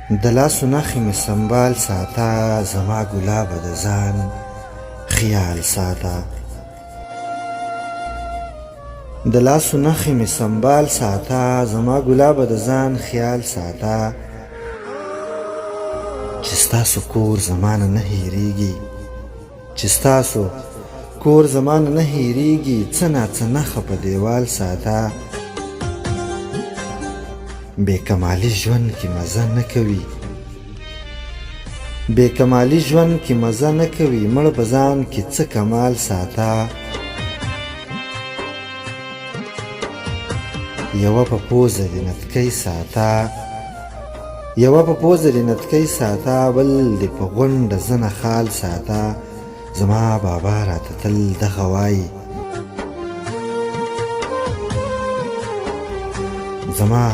د لاسو نښې مې سنبال ساته، زما ګلابه د ځان خیال ساته. د لاسو نښې مې سنبال ساته، زما ګلابه د ځان خیال ساته. چې ستاسو کور زمانه نه هېرېږي، چې ستاسو کور زمانه نه هېرېږي، څه ناڅه نښه په دیوال ساته. بې کمالي ژوند کې مزه نه کوي، بې کمالي ژوند کې مزه نه کوي، مړ په ځان کې څه کمال ساته. یوه په پوزه دې نتکۍ ساته، یوه په پوزه دې نتکۍ ساته، بل دې په غونډه زنه خال ساته. زما بابا راته تل دغه وایي، زما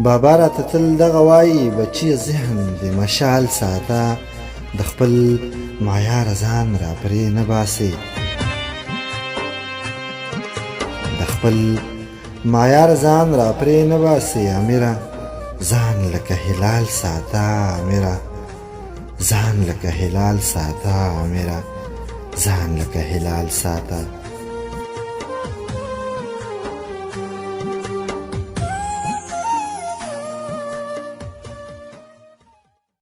بابا راته تل دغه وایي، بچی ذهن دې مشال ساته. د خپل معیار ځان را پرې نه باسي، د خپل معیار ځان را پرې نه باسي. امیره ځان لکه هلال ساته، امیره ځان لکه هلال ساته، امیره ځان لکه هلال ساته.